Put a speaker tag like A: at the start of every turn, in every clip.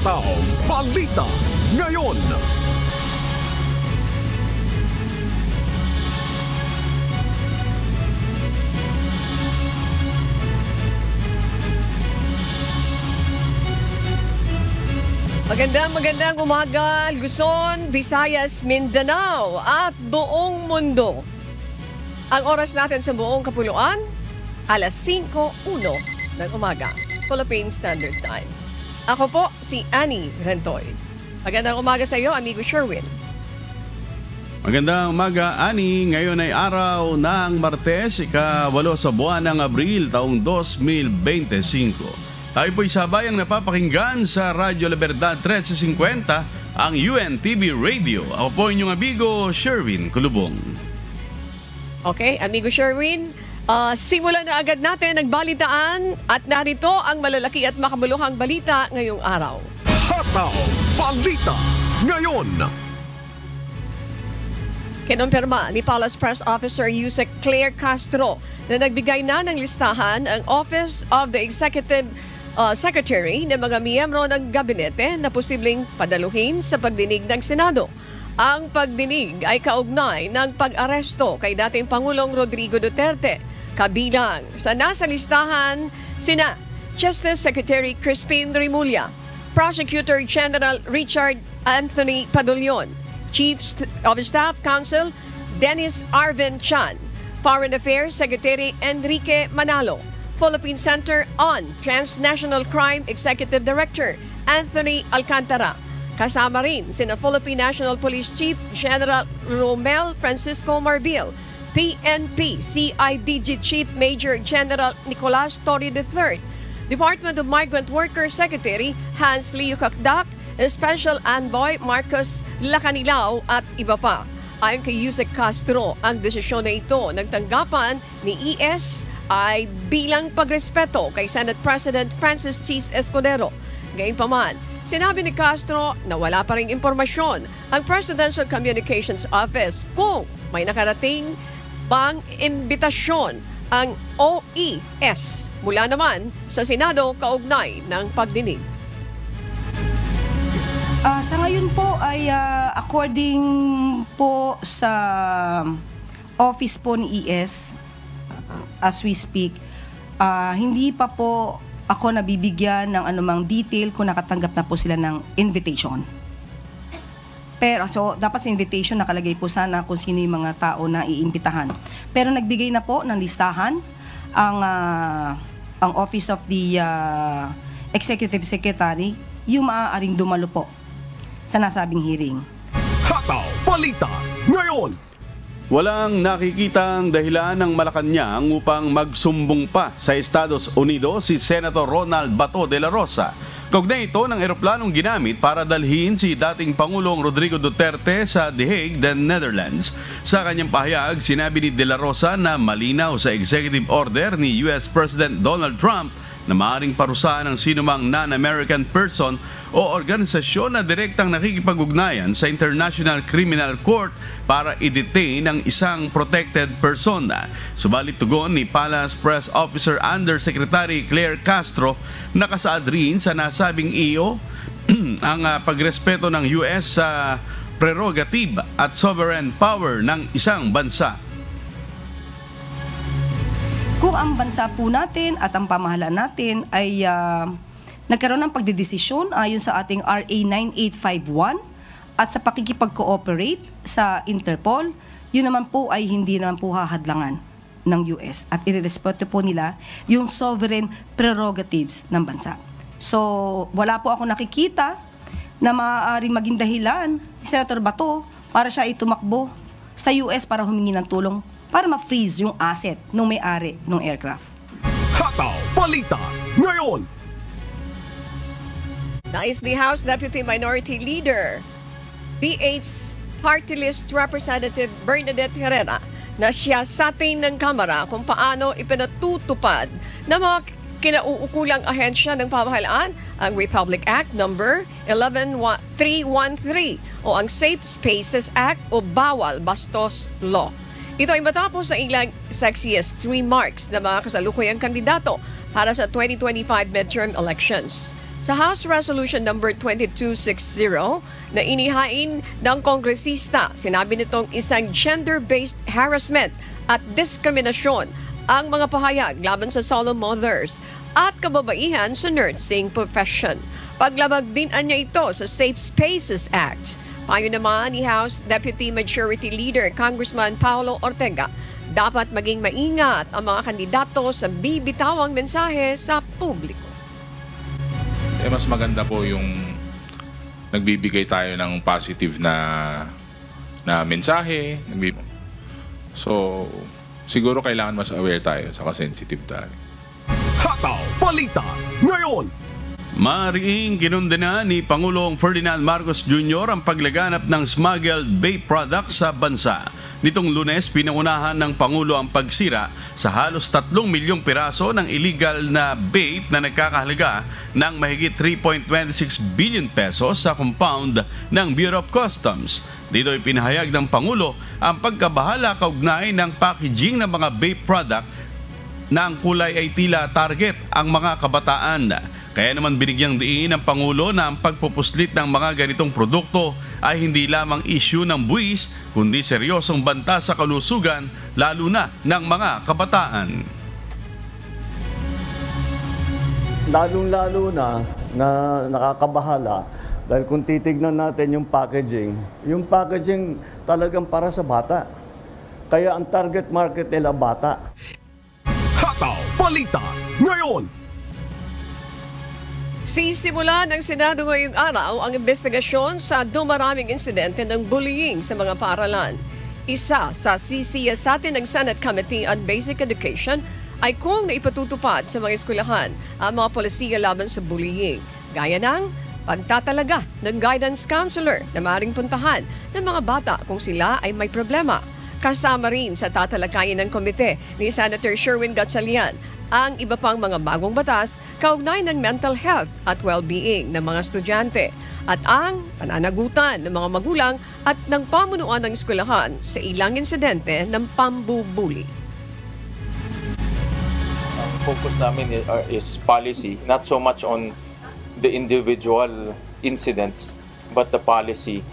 A: Hataw Balita ngayon.
B: Magandang umaga, Luzon, Visayas, Mindanao at buong mundo. Ang oras natin sa buong kapuluan, alas 5:01 ng umaga, Philippine Standard Time. Ako po si Annie Rentoy. Magandang umaga sa iyo, amigo Sherwin.
C: Magandang umaga, Ani. Ngayon ay araw ng Martes, ika-8 sa buwan ng Abril, taong 2025. Tayo po'y sabayang napapakinggan sa Radyo Libertad 1350, ang UNTV Radio. Ako po inyong amigo, Sherwin Kulubong.
B: Okay, amigo Sherwin, simulan na agad natin ang balitaan at narito ang malalaki at makabuluhang balita ngayong araw.
A: Hataw Balita ngayon.
B: Kinumpirma ni Palace Press Officer Yusek Claire Castro na nagbigay na ng listahan ang Office of the Executive Secretary ng mga miyembro ng gabinete na posibleng padaluhin sa pagdinig ng Senado. Ang pagdinig ay kaugnay ng pag-aresto kay dating Pangulong Rodrigo Duterte. Kabilang sa nasa listahan sina Justice Secretary Crispin Remulla, Prosecutor General Richard Anthony Padulyon, Chief of Staff Counsel Dennis Arvin Chan, Foreign Affairs Secretary Enrique Manalo, Philippine Center on Transnational Crime Executive Director Anthony Alcantara. Kasama rin sina Philippine National Police Chief General Romel Francisco Marbil, PNP CIDG Chief Major General Nicolas Torre III, Department of Migrant Workers Secretary Hans Leo Kakdak, Special Envoy Marcos Lacanilao at iba pa. Ayon kay Yusek Castro, ang desisyon na ito ng tanggapan ni ES ay bilang pagrespeto kay Senate President Francis Chis Escudero. Gayunpaman, sinabi ni Castro na wala pa ring impormasyon ang Presidential Communications Office kung may nakarating bang imbitasyon ang OES mula naman sa Senado kaugnay ng pagdinig.
D: Sa ngayon po ay according po sa office po ni ES, as we speak, hindi pa po ako nabibigyan ng anumang detail kung nakatanggap na po sila ng invitation. Pero so dapat sa invitation nakalagay po sana kung sino yung mga tao na iimbitahan. Pero nagbigay na po ng listahan ang Office of the Executive Secretary yung maaaring dumalo po sa nasabing hearing.
A: Hataw Balita ngayon.
C: Walang nakikitang dahilan ng Malacanang upang magsumbong pa sa Estados Unidos si Senator Ronald Bato de la Rosa. Kaugnay ito ng eroplanong ginamit para dalhin si dating Pangulong Rodrigo Duterte sa The Hague, the Netherlands. Sa kanyang pahayag, sinabi ni de la Rosa na malinaw sa executive order ni US President Donald Trump na maaaring parusahan ng sinumang non-American person o organisasyon na direktang nakikipag-ugnayan sa International Criminal Court para i-detain ang isang protected persona. Subalit tugon ni Palace Press Officer Undersecretary Claire Castro, nakasaad rin sa nasabing EO ang pagrespeto ng US sa prerogative at sovereign power ng isang bansa.
D: Kung ang bansa po natin at ang pamahalaan natin ay nagkaroon ng pagdedesisyon ayon sa ating RA 9851 at sa pakikipag-cooperate sa Interpol, yun naman po ay hindi naman po hahadlangan ng US at irerespeto po nila yung sovereign prerogatives ng bansa. So, wala po ako nakikita na maaaring maging dahilan ni Senator Bato para siya itumakbo sa US para humingi ng tulong para ma-freeze yung asset ng may-ari ng aircraft.
A: Hataw Balita ngayon.
B: Nais ni House Deputy Minority Leader PH Party List Representative Bernadette Herrera na siyasatin ng Kamara kung paano ipinatutupad ng mga kinauukulang ahensya ng pamahalaan ang Republic Act No. 11313 o ang Safe Spaces Act o Bawal Bastos Law. Ito ay matapos sa ilang sexiest remarks ng mga kasalukuyang kandidato para sa 2025 midterm elections. Sa House Resolution number 2260 na inihain ng kongresista, sinabi nitong isang gender-based harassment at diskriminasyon ang mga pahayag laban sa solo mothers at kababaihan sa nursing profession. Paglabag din niya ito sa Safe Spaces Act. Payo naman ni House Deputy Majority Leader Congressman Paulo Ortega, dapat maging maingat ang mga kandidato sa bibitawang mensahe sa publiko.
E: Mas maganda po yung nagbibigay tayo ng positive na mensahe. So, siguro kailangan mas aware tayo, saka sensitive tayo.
A: Hataw Balita ngayon.
C: Mariing kinundena ni Pangulong Ferdinand Marcos Jr. ang paglaganap ng smuggled vape products sa bansa. Nitong Lunes, pinangunahan ng Pangulo ang pagsira sa halos 3 milyong piraso ng illegal na vape na nagkakahalaga ng mahigit 3.26 billion pesos sa compound ng Bureau of Customs. Dito ay pinahayag ng Pangulo ang pagkabahala kaugnay ng packaging ng mga vape product na ang kulay ay tila target ang mga kabataan. Kaya naman binigyang diin ng Pangulo na ang pagpupuslit ng mga ganitong produkto ay hindi lamang issue ng buwis, kundi seryosong banta sa kalusugan, lalo na ng mga kabataan.
F: Lalong-lalo na nakakabahala dahil kung titignan natin yung packaging talagang para sa bata. Kaya ang target market nila bata.
A: Hataw Balita ngayon.
B: Sisimula ng Senado ngayong araw ang investigasyon sa dumaraming insidente ng bullying sa mga paaralan. Isa sa sisiyasatin ng Senate Committee on Basic Education ay kung naipatutupad sa mga eskwelahan ang mga polisiya laban sa bullying, gaya ng pagtatalaga ng guidance counselor na maaaring puntahan ng mga bata kung sila ay may problema. Kasama rin sa tatalakayin ng komite ni Senator Sherwin Gatchalian ang iba pang mga bagong batas kaugnay ng mental health at well-being ng mga estudyante at ang pananagutan ng mga magulang at ng pamunuan ng eskwelahan sa ilang insidente ng pambubuli.
G: Ang focus namin is policy, not so much on the individual incidents but the policy.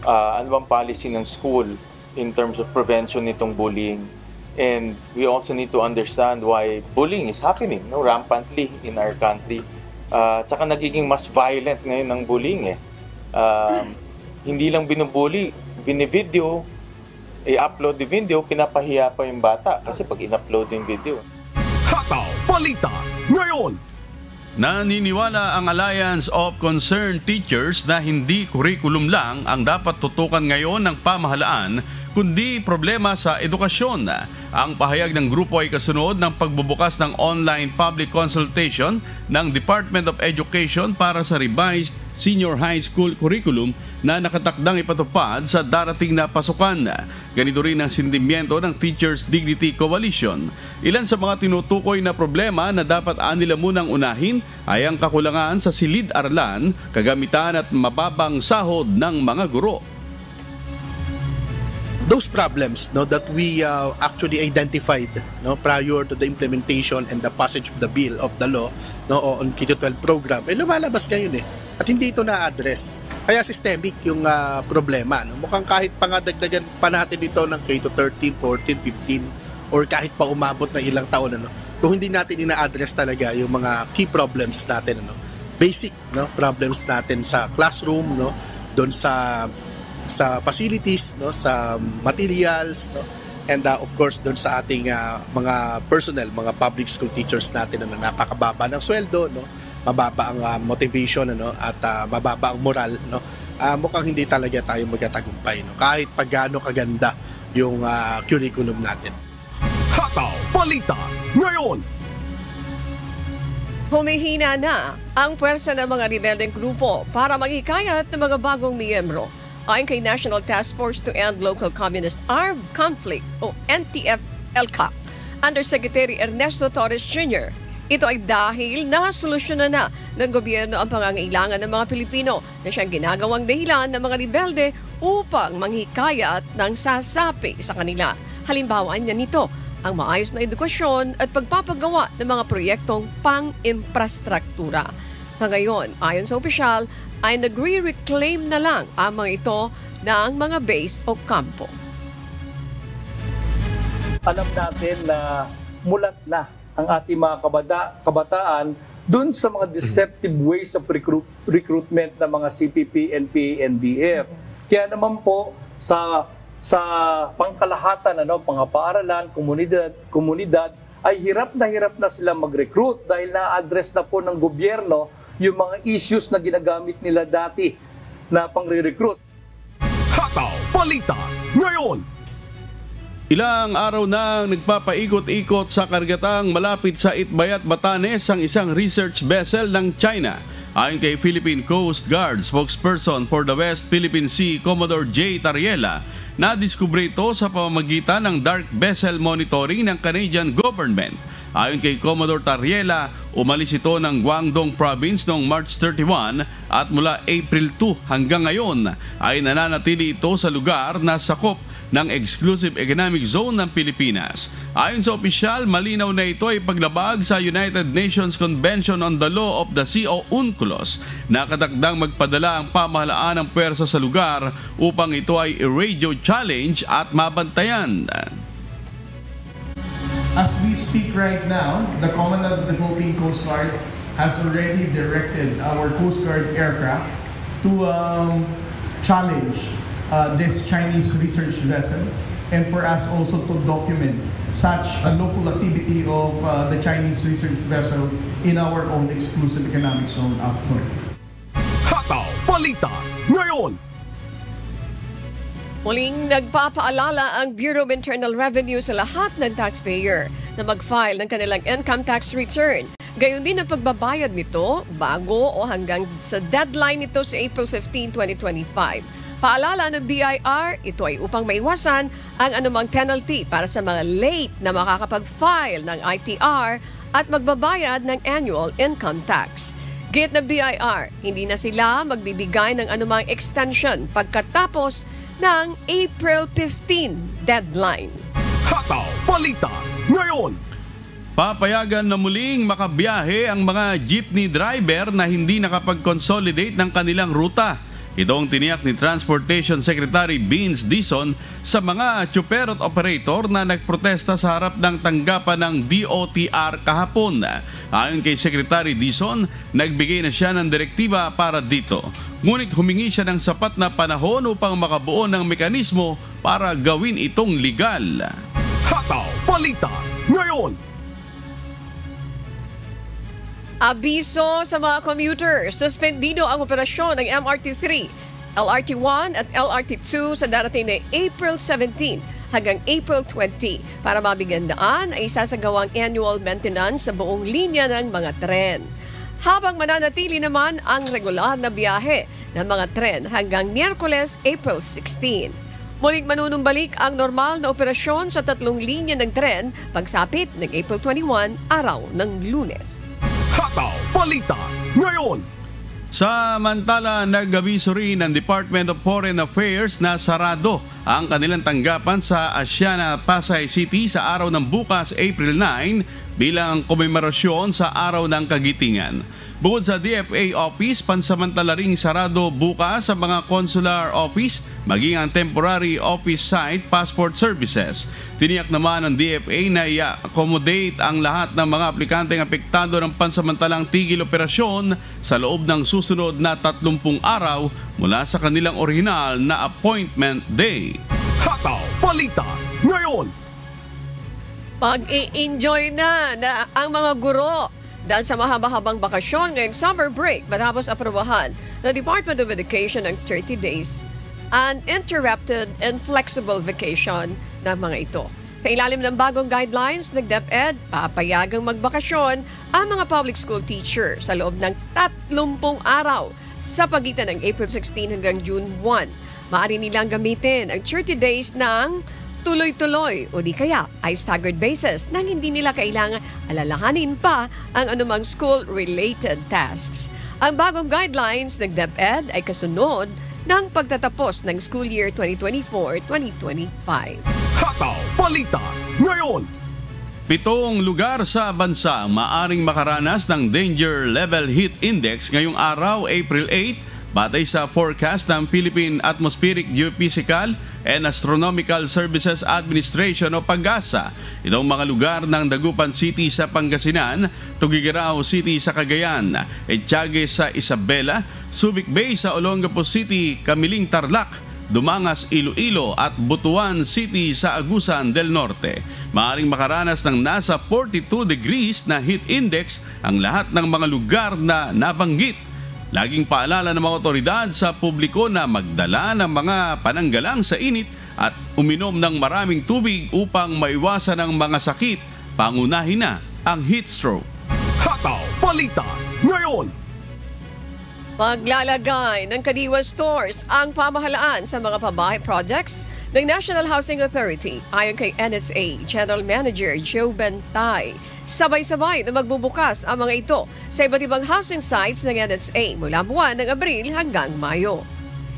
G: Ano bang policy ng school in terms of prevention nitong bullying? And we also need to understand why bullying is happening rampantly in our country. Tsaka nagiging mas violent ngayon ng bullying. Hindi lang binubully, binivideo, i-upload yung video, pinapahiya pa yung bata kasi pag in-upload yung video.
A: Hataw Balita ngayon.
C: Naniniwala ang Alliance of Concerned Teachers na hindi curriculum lang ang dapat tutukan ngayon ng pamahalaan, kundi problema sa edukasyon. Ang pahayag ng grupo ay kasunod ng pagbubukas ng online public consultation ng Department of Education para sa revised senior high school curriculum na nakatakdang ipatupad sa darating na pasukan. Ganito rin ang sindimiento ng Teachers Dignity Coalition. Ilan sa mga tinutukoy na problema na dapat anila munang unahin ay ang kakulangan sa silid-aralan, kagamitan at mababang sahod ng mga guro.
H: Those problems that we actually identified prior to the implementation and the passage of the bill of the law on K-12 program lumalabas ngayon at hindi ito na-address. Kaya systemic yung problema. Mukhang kahit pa nga dagdagan pa natin ito ng K-13, 14, 15 or kahit pa umabot ng ilang taon kung hindi natin ina-address talaga yung mga key problems natin basic problems natin sa classroom doon sa facilities, sa materials, and of course doon sa ating mga personnel, mga public school teachers natin na napakababa ng sweldo, mababa ang motivation at mababa ang moral, mukhang hindi talaga tayo magtatagumpay kahit paggaano kaganda yung curriculum natin.
A: Hataw Balita ngayon.
B: Humihina na ang puwersa ng mga rebeldeng grupo para maghikayat ng mga bagong miyembro. Ayon kay National Task Force to End Local Communist Armed Conflict o NTF-ELCAC, Undersecretary Ernesto Torres Jr., ito ay dahil nasolusyonan na ng gobyerno ang pangangailangan ng mga Pilipino na siyang ginagawang dahilan ng mga rebelde upang manghikayat ng sasapi sa kanila. Halimbawa niya nito ang maayos na edukasyon at pagpapagawa ng mga proyektong pang-infrastruktura. Sa ngayon, ayon sa opisyal, ay nagre-reclaim na lang ang mga ito ng mga base o kampo.
I: Alam natin na mulat na ang ating mga kabataan dun sa mga deceptive ways of recruitment ng mga CPP, NPA, NDF. Kaya naman po sa pangkalahatan, mga paaralan, komunidad, ay hirap na sila mag-recruit dahil na-address na po ng gobyerno yung mga issues na ginagamit nila dati na pang-recruit.
A: Hataw Balita ngayon.
C: Ilang araw nang nagpapaikot-ikot sa kargatang malapit sa Itbayat, Batanes ang isang research vessel ng China. Ayon kay Philippine Coast Guard spokesperson for the West Philippine Sea, Commodore J. Tariela, nadiskubre ito sa pamamagitan ng dark vessel monitoring ng Canadian government. Ayon kay Commodore Tariela, umalis ito ng Guangdong Province noong March 31 at mula April 2 hanggang ngayon ay nananatili ito sa lugar na sakop ng Exclusive Economic Zone ng Pilipinas. Ayon sa opisyal, malinaw na ito ay paglabag sa United Nations Convention on the Law of the Sea o UNCLOS na katakdang magpadala ang pamahalaan ng pwersa sa lugar upang ito ay i-radio challenge at mabantayan.
J: As we speak right now, the Commandant of the Philippine Coast Guard has already directed our Coast Guard aircraft to challenge this Chinese research vessel and for us also to document such a local activity of the Chinese research vessel in our own exclusive economic zone up north.
A: Hataw Balita ngayon.
B: Muling nagpapaalala ang Bureau of Internal Revenue sa lahat ng taxpayer na mag-file ng kanilang income tax return. Gayon din ang pagbabayad nito bago o hanggang sa deadline nito sa April 15, 2025. Paalala ng BIR, ito ay upang maiwasan ang anumang penalty para sa mga late na makakapag-file ng ITR at magbabayad ng annual income tax. Git ng BIR, hindi na sila magbibigay ng anumang extension pagkatapos ng April 15 deadline.
A: Hataw Balita ngayon.
C: Papayagan na muling makabiyahe ang mga jeepney driver na hindi nakapag-consolidate ng kanilang ruta. Ito ang tiniyak ni Transportation Secretary Vince Dizon sa mga tsuper at operator na nagprotesta sa harap ng tanggapan ng DOTR kahapon. Ayon kay Secretary Dizon, nagbigay na siya ng direktiba para dito. Ngunit humingi siya ng sapat na panahon upang makabuo ng mekanismo para gawin itong legal.
A: Hataw Balita ngayon.
B: Abiso sa mga commuters, suspendido ang operasyon ng MRT3, LRT1 at LRT2 sa darating na April 17 hanggang April 20 para mabigyan daan ay isasagawang annual maintenance sa buong linya ng mga tren. Habang mananatili naman ang regular na biyahe ng mga tren hanggang Miyerkules, April 16. Muling manunumbalik ang normal na operasyon sa 3 linya ng tren pagsapit ng April 21, araw ng Lunes.
A: Hataw Balita ngayon.
C: Samantala, nag-abiso rin ng Department of Foreign Affairs na sarado ang kanilang tanggapan sa Asiana, Pasay City sa araw ng bukas, April 9 bilang komemorasyon sa Araw ng Kagitingan. Bukod sa DFA office, pansamantala ring sarado bukas sa mga consular office, maging ang temporary office site passport services. Tiniyak naman ng DFA na i-accommodate ang lahat ng mga aplikanteng apektado ng pansamantalang tigil operasyon sa loob ng susunod na 30 araw mula sa kanilang orihinal na appointment day.
A: Hataw Balita ngayon.
B: Pag-i-enjoy na ang mga guro dahil sa mahaba-habang bakasyon ngayong summer break matapos aprobahan ng Department of Education ng 30 days uninterrupted and flexible vacation ng mga ito. Sa ilalim ng bagong guidelines ng DepEd, papayagang magbakasyon ang mga public school teacher sa loob ng 30 araw sa pagitan ng April 16 hanggang June 1. Maaari nilang gamitin ang 30 days ng tuloy-tuloy o di kaya ay staggered basis nang hindi nila kailangan alalahanin pa ang anumang school-related tasks. Ang bagong guidelines ng DepEd ay kasunod ng pagtatapos ng school year 2024-2025.
A: Hataw Balita ngayon.
C: 7 lugar sa bansa maaring makaranas ng Danger Level Heat Index ngayong araw, April 8, batay sa forecast ng Philippine Atmospheric Geophysical and Astronomical Services Administration o PAGASA. Itong mga lugar ng Dagupan City sa Pangasinan, Tugigaraw City sa Cagayan, Etiague sa Isabela, Subic Bay sa Olongapo City, Kamiling Tarlac, Dumangas, Iloilo at Butuan City sa Agusan del Norte. Maaring makaranas ng nasa 42 degrees na heat index ang lahat ng mga lugar na nabanggit. Laging paalala ng mga otoridad sa publiko na magdala ng mga pananggalang sa init at uminom ng maraming tubig upang maiwasan ang mga sakit, pangunahin na ang heat stroke.
A: Hataw Balita ngayon.
B: Maglalagay ng Kadiwa Stores ang pamahalaan sa mga pabahay projects ng National Housing Authority ayon kay NSA General Manager Joe Bentay. Sabay-sabay na magbubukas ang mga ito sa iba't ibang housing sites ng NSA mula buwan ng Abril hanggang Mayo.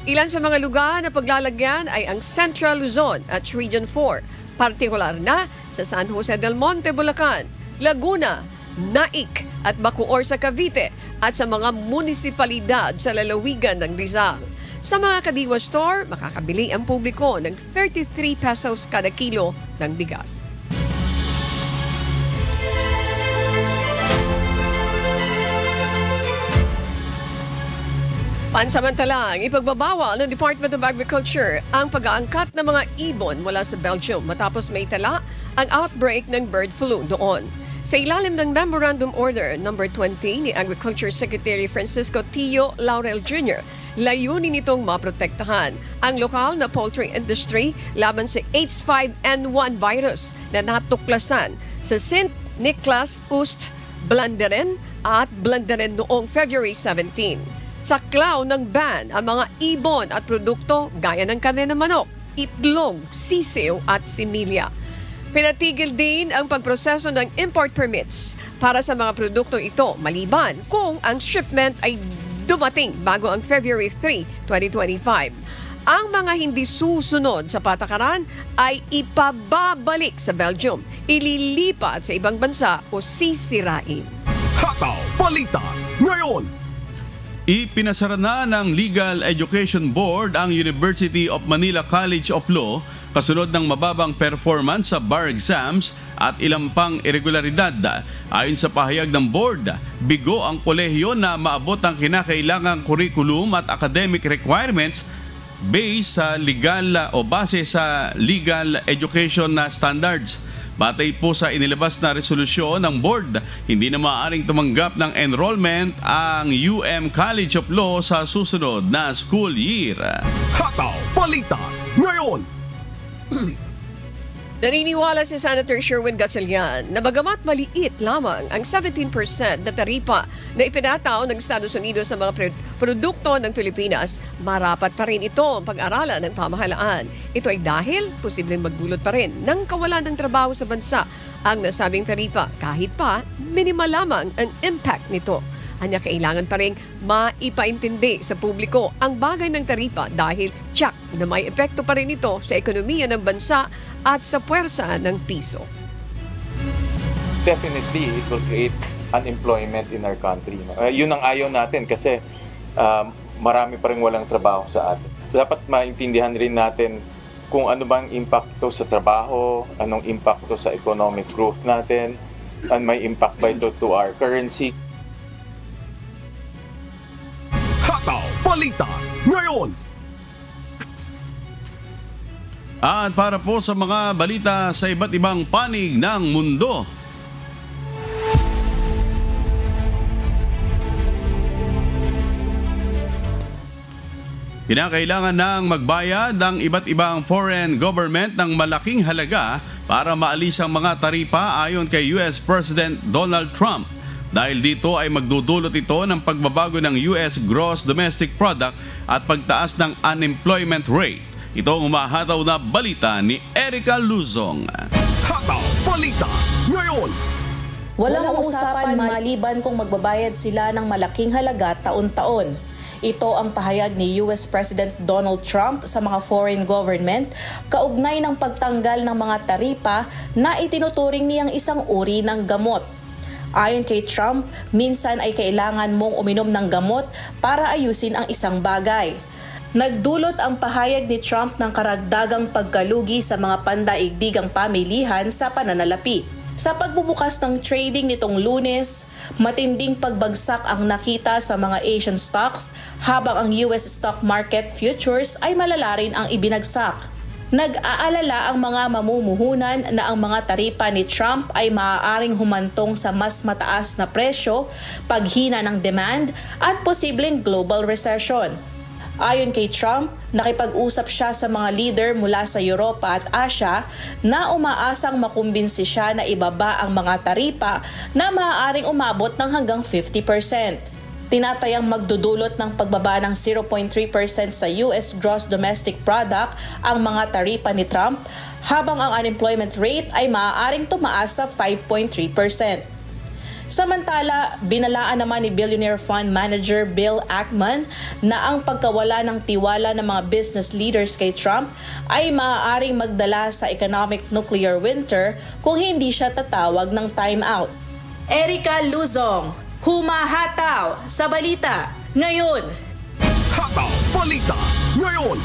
B: Ilan sa mga lugar na paglalagyan ay ang Central Luzon at Region 4, partikular na sa San Jose del Monte, Bulacan, Laguna, Naik at Bacoor sa Cavite at sa mga munisipalidad sa lalawigan ng Rizal. Sa mga Kadiwa Store, makakabili ang publiko ng 33 pesos kada kilo ng bigas. Pansamantalang, ipagbabawal ng Department of Agriculture ang pag-aangkat ng mga ibon mula sa Belgium matapos may tala ang outbreak ng bird flu doon. Sa ilalim ng Memorandum Order No. 20 ni Agriculture Secretary Francisco Tio Laurel Jr., layunin nitong maprotektahan ang lokal na poultry industry laban sa H5N1 virus na natuklasan sa St. Nicholas Oost, Blanderen at Blanderen noong February 17. Saklaw ng ban ang mga ibon at produkto gaya ng karne ng manok, itlog, sisiw at similya. Pinatigil din ang pagproseso ng import permits para sa mga produkto ito maliban kung ang shipment ay dumating bago ang February 3, 2025. Ang mga hindi susunod sa patakaran ay ipababalik sa Belgium, ililipat sa ibang bansa o sisirain.
A: Hataw Balita ngayon.
C: Ipinasara na ng Legal Education Board ang University of Manila College of Law kasunod ng mababang performance sa bar exams at ilang pang irregularidad. Ayon sa pahayag ng board, bigo ang kolehiyo na maabot ang kinakailangang curriculum at academic requirements base sa base sa legal education na standards. Batay po sa inilabas na resolusyon ng board, hindi na maaaring tumanggap ng enrollment ang UM College of Law sa susunod na school year.
A: Hataw Balita ngayon.
B: Naniniwala si Senator Sherwin Gatchalian na bagamat maliit lamang ang 17% na taripa na ipinataw ng Estados Unidos sa mga produkto ng Pilipinas, marapat pa rin ito ang pag-aralan ng pamahalaan. Ito ay dahil posibleng magdulot pa rin ng kawalan ng trabaho sa bansa ang nasabing taripa kahit pa minimal lamang ang impact nito. Anya kailangan pa rin maipaintindi sa publiko ang bagay ng taripa dahil tiyak na may epekto pa rin ito sa ekonomiya ng bansa at sa puwersa ng piso.
G: Definitely, it will create unemployment in our country. Yun ang ayaw natin kasi marami pa rin walang trabaho sa atin. Dapat maintindihan rin natin kung ano bang impacto sa trabaho, anong impacto sa economic growth natin, and may impact ba ito to our currency.
A: Hataw Balita ngayon.
C: At para po sa mga balita sa iba't ibang panig ng mundo. Kinakailangan nang magbayad ang iba't ibang foreign government ng malaking halaga para maalis ang mga taripa ayon kay US President Donald Trump. Dahil dito ay magdudulot ito ng pagbabago ng US Gross Domestic Product at pagtaas ng unemployment rate. Ito ang umahataw na balita ni Erica Luzong.
A: Hataw Balita ngayon.
K: Walang usapan maliban kung magbabayad sila ng malaking halaga taon-taon. Ito ang pahayag ni US President Donald Trump sa mga foreign government kaugnay ng pagtanggal ng mga taripa na itinuturing niyang isang uri ng gamot. Ayon kay Trump, minsan ay kailangan mong uminom ng gamot para ayusin ang isang bagay. Nagdulot ang pahayag ni Trump ng karagdagang pagkalugi sa mga pandaigdigang pamilihan sa pananalapi. Sa pagbubukas ng trading nitong Lunes, matinding pagbagsak ang nakita sa mga Asian stocks habang ang US stock market futures ay malala rin ang ibinagsak. Nag-aalala ang mga mamumuhunan na ang mga taripa ni Trump ay maaaring humantong sa mas mataas na presyo, paghina ng demand at posibleng global recession. Ayon kay Trump, nakipag-usap siya sa mga leader mula sa Europa at Asia na umaasang makumbinsi siya na ibaba ang mga taripa na maaaring umabot ng hanggang 50%. Tinatayang magdudulot ng pagbaba ng 0.3% sa US Gross Domestic Product ang mga taripa ni Trump, habang ang unemployment rate ay maaaring tumaas sa 5.3%. Samantala, binalaan naman ni Billionaire Fund Manager Bill Ackman na ang pagkawala ng tiwala ng mga business leaders kay Trump ay maaaring magdala sa economic nuclear winter kung hindi siya tatawag ng timeout. Erica Luzong, humahataw sa balita ngayon.
A: Hataw Balita Ngayon.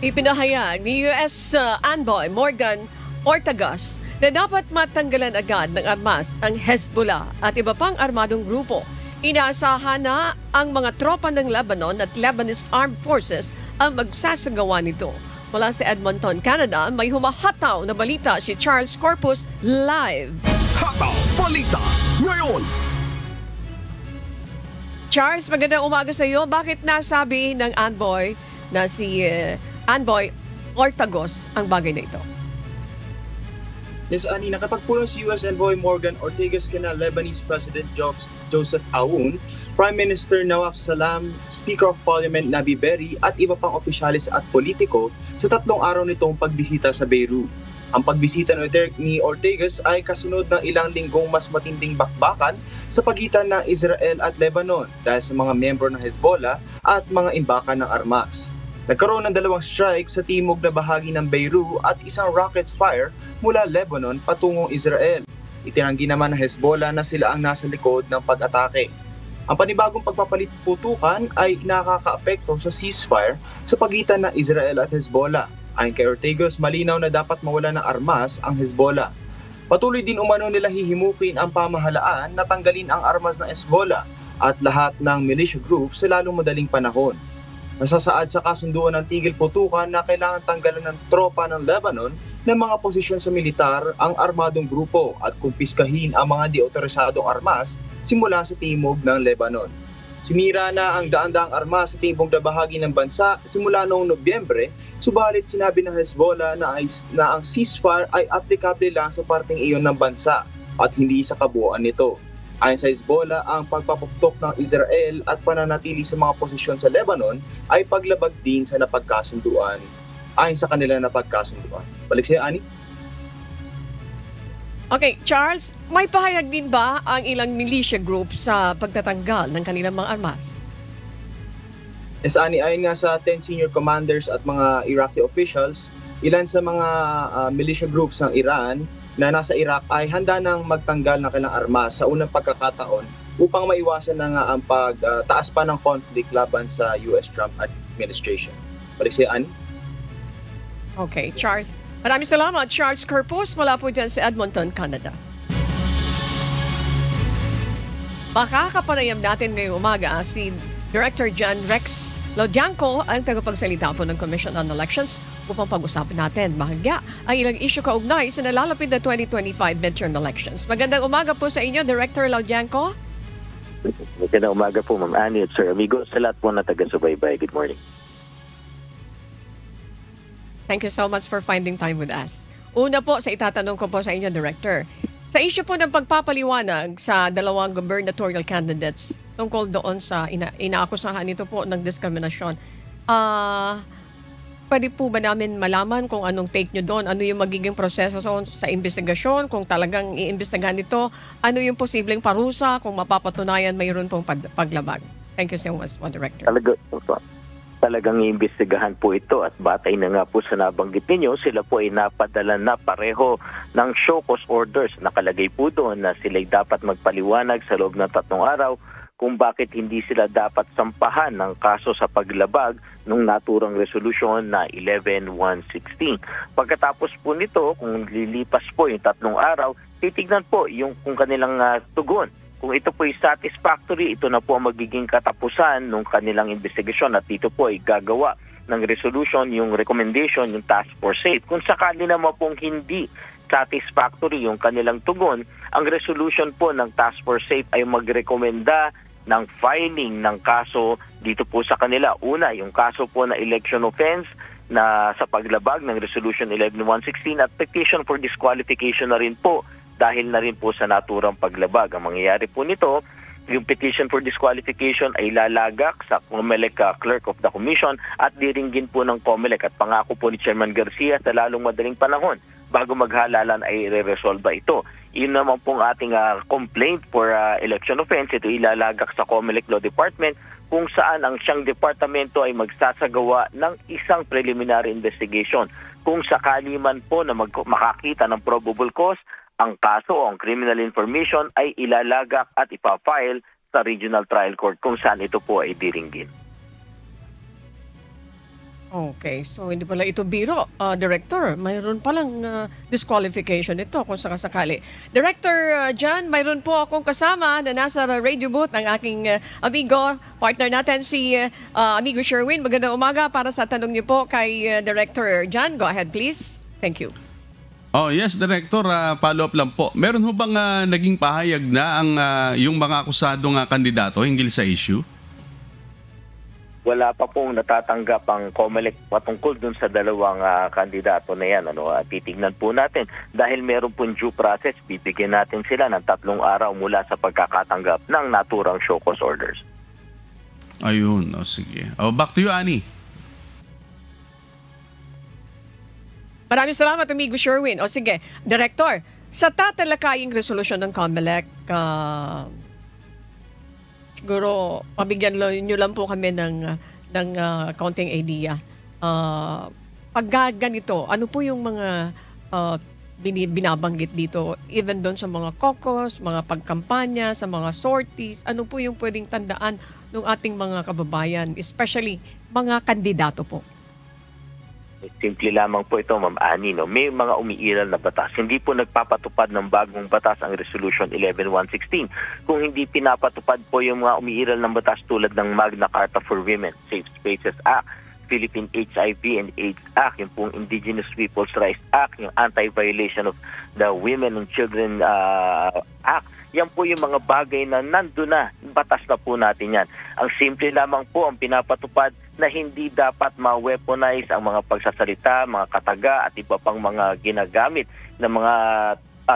B: Ipinahayag ni US Envoy Morgan Ortagus na dapat matanggalan agad ng armas ang Hezbollah at iba pang armadong grupo. Inaasahan na ang mga tropa ng Lebanon at Lebanese Armed Forces ang magsasagawa nito. Mula sa Edmonton, Canada, may humahataw na balita si Charles Corpus live.
A: Hataw Balita Ngayon.
B: Charles, magandang umaga sa iyo. Bakit nasabi ng envoy na si Envoy Ortagus ang bagay na ito?
L: Ms. Ani, nakapagpulong si US Envoy Morgan Ortagus kina Lebanese President Joseph Aoun, Prime Minister Nawaf Salam, Speaker of Parliament Nabi Berri at iba pang opisyalis at politiko sa 3 araw nitong pagbisita sa Beirut. Ang pagbisita ni Ortagus ay kasunod ng ilang linggong mas matinding bakbakan sa pagitan ng Israel at Lebanon dahil sa mga miyembro ng Hezbollah at mga imbakan ng armas. Nagkaroon ng 2 strike sa timog na bahagi ng Beirut at isang rocket fire mula Lebanon patungong Israel. Itinanggi naman ng Hezbollah na sila ang nasa likod ng pag-atake. Ang panibagong pagpapalit-putukan ay nakakaapekto sa ceasefire sa pagitan ng Israel at Hezbollah. Ayon kay Ortagus, malinaw na dapat mawala ng armas ang Hezbollah. Patuloy din umano nila hihimukin ang pamahalaan na tanggalin ang armas ng Hezbollah at lahat ng militia groups sa lalong madaling panahon. Nasasaad sa kasunduan ng tigil-putukan na kailangan tanggalan ng tropa ng Lebanon ng mga posisyon sa militar ang armadong grupo at kumpiskahin ang mga di-otorisadong armas simula sa timog ng Lebanon. Sinira na ang daan-daang armas sa timog na bahagi ng bansa simula noong Nobyembre, subalit sinabi ng Hezbollah na ang ceasefire ay aplikable lang sa parteng iyon ng bansa at hindi sa kabuuan nito. Ayon sa Hezbollah, ang pagpapuktok ng Israel at pananatili sa mga posisyon sa Lebanon ay paglabag din sa napagkasunduan. Ayon sa kanila napagkasunduan. Balik sa'yo, Ani.
B: Okay, Charles, may pahayag din ba ang ilang militia groups sa pagtatanggal ng kanilang mga armas?
L: Yes, Ani, ayon nga sa 10 senior commanders at mga Iraqi officials, ilan sa mga militia groups ng Iran na nasa Iraq ay handa nang magtanggal ng kanilang armas sa unang pagkakataon upang maiwasan na nga ang pagtaas pa ng conflict laban sa US Trump administration. Balik siya, Ani.
B: Okay, Charles. Maraming salamat, Charles Corpus, mula po dyan sa Edmonton, Canada. Makakapanayam natin ngayong umaga si Director John Rex Laudianco, ang tagapagsalita po ng Commission on Elections, upang pag-usapan natin bahagya ang ilang issue kaugnay sa nalalapit na 2025 midterm elections. Magandang umaga po sa inyo, Director Laudianco.
M: Magandang umaga po, Ma'am Annie at Sir Amigo, sa lahat po na taga-subaybay. Good morning.
B: Thank you so much for finding time with us. Una po, sa itatanong ko po sa inyo, Director. Sa issue po ng pagpapaliwanag sa 2 gubernatorial candidates tungkol doon sa inaakusahan nito po ng diskriminasyon, pwede po ba namin malaman kung anong take nyo doon? Ano yung magiging proseso sa investigasyon? Kung talagang iimbestigahan ito, ano yung posibleng parusa kung mapapatunayan mayroon pong paglabag? Thank you so much, Director.
M: Talagang iimbestigahan po ito at batay na nga po sa nabanggit ninyo, sila po ay napadala na pareho ng show cause orders. Nakalagay po doon na sila'y dapat magpaliwanag sa loob ng 3 araw kung bakit hindi sila dapat sampahan ng kaso sa paglabag ng naturang resolusyon na 11-116. Pagkatapos po nito, kung lilipas po yung 3 araw, titignan po yung kung kanilang tugon. Kung ito po ay satisfactory, ito na po ang magiging katapusan ng kanilang investigasyon at dito po ay gagawa ng resolution, yung recommendation, yung task force safe. Kung sakali naman pong hindi satisfactory yung kanilang tugon, ang resolution po ng task force safe ay magrekomenda ng filing ng kaso dito po sa kanila. Una, yung kaso po na election offense na sa paglabag ng resolution 11-116 at petition for disqualification na rin po dahil na rin po sa naturang paglabag. Ang mangyayari po nito, yung petition for disqualification ay lalagak sa COMELEC Clerk of the Commission at diringgin po ng COMELEC at pangako po ni Chairman Garcia sa lalong madaling panahon bago maghalalan ay re-resolve ito. Yun naman pong ating complaint for election offense, ito ilalagak sa COMELEC Law Department kung saan ang siyang departamento ay magsasagawa ng isang preliminary investigation. Kung sakali man po na makakita ng probable cause, ang kaso o ang criminal information ay ilalagak at ipafile sa Regional Trial Court kung saan ito po ay diringgin.
B: Okay, so hindi pala ito biro, Director. Mayroon palang disqualification ito kung sakasakali. Director John, mayroon po akong kasama na nasa radio booth ng aking amigo, partner natin si amigo Sherwin. Magandang umaga para sa tanong niyo po kay Director John. Go ahead please. Thank you.
C: Oh, yes, Director, follow-up lang po. Meron ho bang naging pahayag na ang yung mga akusadong kandidato hinggil sa issue?
M: Wala pa pong natatanggap ang COMELEC patungkol dun sa dalawang kandidato na yan. Titignan po natin. Dahil meron pong due process, bibigyan natin sila ng 3 araw mula sa pagkakatanggap ng naturang show cause orders.
C: Ayun, sige. Back to you, Annie.
B: Maraming salamat, amigo Sherwin. O sige, Director, sa tatalakaying resolusyon ng COMELEC, siguro mabigyan nyo lang po kami ng counting idea. Pag ganito, ano po yung mga binabanggit dito, even doon sa mga caucus, mga pagkampanya, sa mga sorties, ano po yung pwedeng tandaan ng ating mga kababayan, especially mga kandidato po?
M: Simple lamang po ito, Ma'am Annie. May mga umiiral na batas. Hindi po nagpapatupad ng bagong batas ang Resolution 11-116. Kung hindi pinapatupad po yung mga umiiral ng batas tulad ng Magna Carta for Women, Safe Spaces Act, Philippine HIV and AIDS Act, yung pong Indigenous Peoples' Rights Act, yung Anti-Violation of the Women and Children Act. Yan po yung mga bagay na nandun na, batas na po natin yan. Ang simple lamang po ang pinapatupad na hindi dapat ma-weaponize ang mga pagsasalita, mga kataga at iba pang mga ginagamit na mga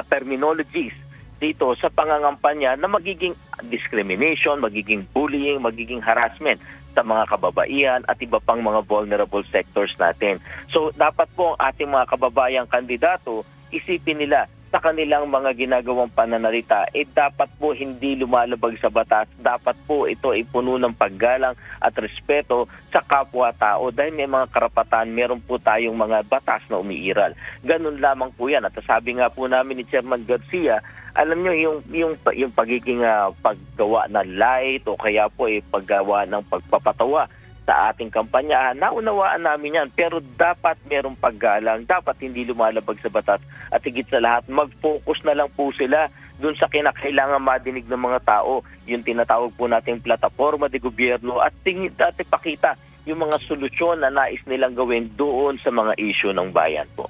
M: terminologies dito sa pangangampanya na magiging discrimination, magiging bullying, magiging harassment sa mga kababaihan at iba pang mga vulnerable sectors natin. So dapat po ang ating mga kababayang kandidato, isipin nila sa kanilang mga ginagawang pananalita, dapat po hindi lumalabag sa batas. Dapat po ito ay puno ng paggalang at respeto sa kapwa-tao dahil may mga karapatan, meron po tayong mga batas na umiiral. Ganun lamang po yan. At sabi nga po namin ni Chairman Garcia, alam nyo, yung pagiging paggawa ng light o kaya po paggawa ng pagpapatawa sa ating kampanya, naunawaan namin yan. Pero dapat merong paggalang, dapat hindi lumalabag sa batas at higit sa lahat, mag-focus na lang po sila dun sa kinakailangan madinig ng mga tao. Yung tinatawag po nating plataforma de gobyerno at ipakita yung mga solusyon na nais nilang gawin doon sa mga issue ng bayan po.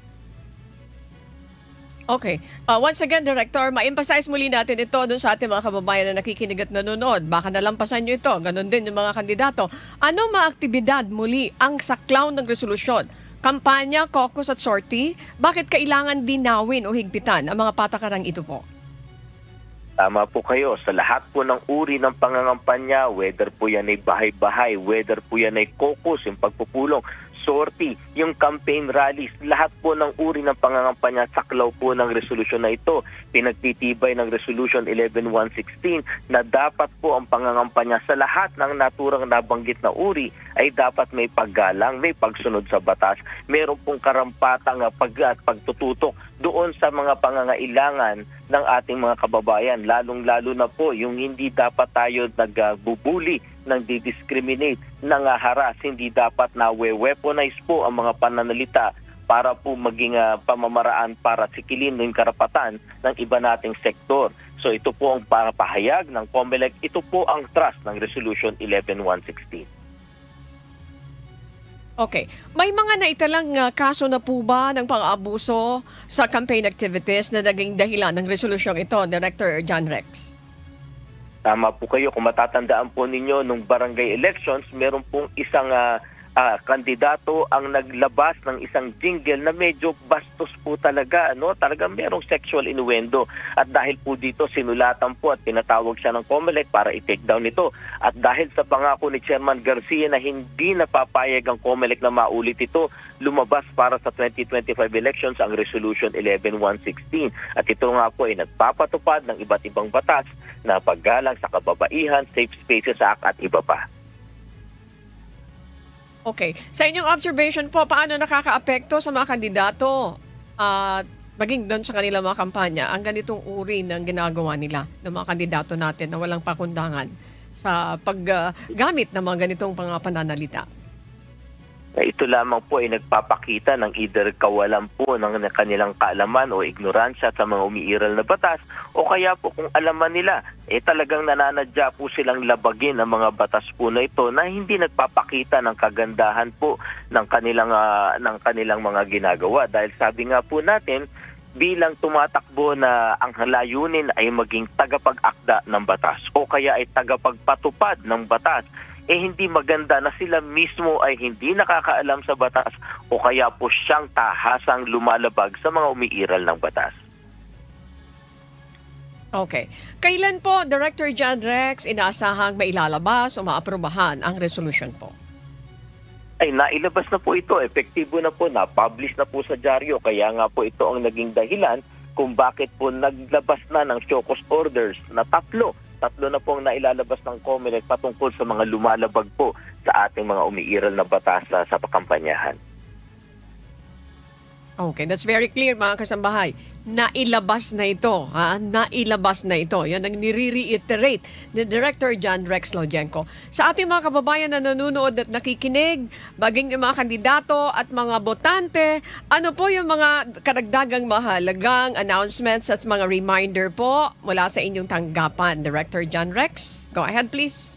B: Okay. Once again, Director, ma-emphasize muli natin ito dun sa ating mga kababayan na nakikinig at nanonood. Baka nalampasan nyo ito. Ganon din yung mga kandidato. Ano mga aktibidad muli ang saklaw ng resolusyon? Kampanya, caucus at sortie? Bakit kailangan dinawin o higpitan ang mga patakarang ito po?
M: Tama po kayo. Sa lahat po ng uri ng pangangampanya, whether po yan ay bahay-bahay, whether po yan ay caucus, yung pagpupulong, sortie, yung campaign rallies, lahat po ng uri ng pangangampanya saklaw po ng resolusyon na ito. Pinagtitibay ng Resolution 11116 na dapat po ang pangangampanya sa lahat ng naturang nabanggit na uri ay dapat may paggalang, may pagsunod sa batas. Meron pong karampatang pagtututok doon sa mga pangangailangan ng ating mga kababayan, lalong-lalo na po yung hindi dapat tayo nagbubuli, nang didiscriminate, nangaharas, hindi dapat na weaponize po ang mga pananalita para po maging pamamaraan para sikilin yung karapatan ng iba nating sektor. So ito po ang pahayag ng COMELEC, ito po ang trust ng Resolution 11116.
B: Okay. May mga naitalang kaso na po ba ng pang-abuso sa campaign activities na naging dahilan ng resolusyong ito, Director John Rex?
M: Tama po kayo. Kung matatandaan po ninyo, nung barangay elections, meron pong isang kandidato ang naglabas ng isang jingle na medyo bastos po talaga. Talagang merong sexual innuendo. At dahil po dito, sinulatan po at pinatawag siya ng COMELEC para i-take down ito. At dahil sa pangako ni Chairman Garcia na hindi napapayag ang COMELEC na maulit ito, lumabas para sa 2025 elections ang Resolution 11116. At ito nga po ay nagpapatupad ng iba't ibang batas na paggalang sa kababaihan, Safe Spaces Act at iba pa.
B: Okay. Sa inyong observation po, paano nakakaapekto sa mga kandidato at maging doon sa kanilang mga kampanya ang ganitong uri ng ginagawa nila ng mga kandidato natin na walang pakundangan sa paggamit ng mga ganitong pananalita?
M: Ito lamang po ay nagpapakita ng either kawalan po ng kanilang kaalaman o ignoransya sa mga umiiral na batas, o kaya po kung alaman nila, talagang nananadya po silang labagin ang mga batas po na ito na hindi nagpapakita ng kagandahan po ng kanilang mga ginagawa. Dahil sabi nga po natin, bilang tumatakbo na ang layunin ay maging tagapag-akda ng batas o kaya ay tagapagpatupad ng batas, hindi maganda na sila mismo ay hindi nakakaalam sa batas o kaya po siyang tahasang lumalabag sa mga umiiral ng batas.
B: Okay. Kailan po, Director John Rex, inaasahang mailalabas o maaprubahan ang resolution po?
M: Ay nailabas na po ito, epektibo na po, na-publish na po sa dyaryo. Kaya nga po ito ang naging dahilan kung bakit po naglabas na ng show cause orders na tatlo na pong nailalabas ng COMELEC patungkol sa mga lumalabag po sa ating mga umiiral na batas sa pakampanyahan.
B: Okay, that's very clear mga kasambahay. Nailabas na ito. Nailabas na ito. Yan ang nire-reiterate ni Director John Rex Laujenco. Sa ating mga kababayan na nanonood at nakikinig, baging yung mga kandidato at mga botante, ano po yung mga karagdagang mahalagang announcements at mga reminder po mula sa inyong tanggapan, Director John Rex? Go ahead, please.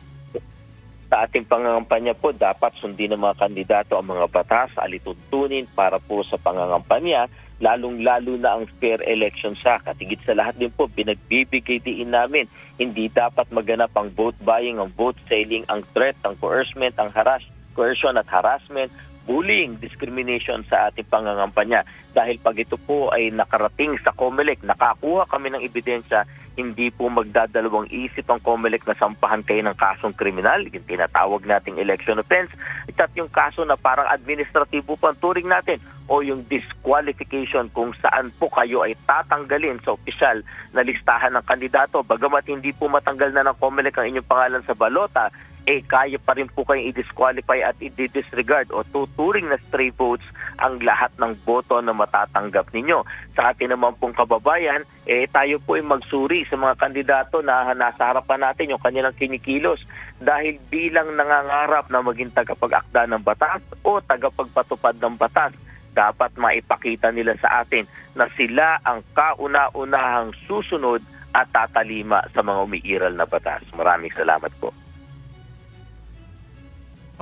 M: Sa ating pangangampanya po, dapat sundin ng mga kandidato ang mga batas, alituntunin para po sa pangangampanya, lalong-lalo na ang Fair Elections Act. At higit sa lahat din po, pinagbibigay din namin, hindi dapat maganap ang vote buying, ang vote selling, ang threat, ang coercion at harassment, bullying, discrimination sa ating pangangampanya. Dahil pag ito po ay nakarating sa COMELEC, nakakuha kami ng ebidensya, hindi po magdadalawang isip ang COMELEC na sampahan kayo ng kasong kriminal, yung tinatawag nating election offense, at yung kaso na parang administratibo pa ang turing natin, o yung disqualification kung saan po kayo ay tatanggalin sa opisyal na listahan ng kandidato. Bagamat hindi po matanggal na ng COMELEC ang inyong pangalan sa balota, kaya pa rin po kayong i-disqualify at i-disregard o tuturing na stray votes ang lahat ng boto na matatanggap ninyo. Sa atin naman pong kababayan, tayo po ay magsuri sa mga kandidato na nasa harapan natin yung kanilang kinikilos dahil bilang nangangarap na maging tagapag-akda ng batas o tagapagpatupad ng batas, dapat maipakita nila sa atin na sila ang kauna-unahang susunod at tatalima sa mga umiiral na batas. Maraming salamat po.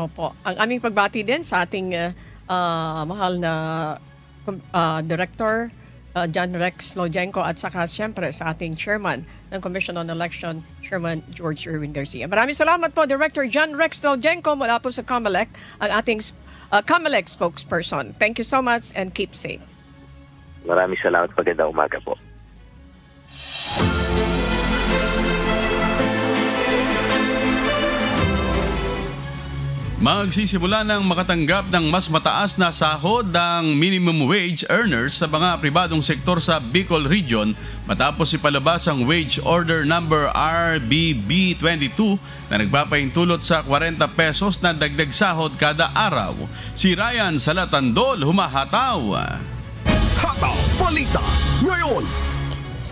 B: Opo. Ang aming pagbati din sa ating mahal na Director John Rex Laujenco at saka siyempre sa ating Chairman ng Commission on Election, Chairman George Erwin Garcia. Maraming salamat po, Director John Rex Laujenco mula po sa COMELEC, ang ating COMELEC spokesperson. Thank you so much and keep safe.
M: Maraming salamat. Magandang umaga po.
C: Magsisimula ng makatanggap ng mas mataas na sahod ng minimum wage earners sa mga pribadong sektor sa Bicol Region matapos ipalabas ang Wage Order Number RBB22 na nagpapahintulot sa 40 pesos na dagdag sahod kada araw. Si Ryan Salatandol humahataw.
A: Hataw Balita ngayon.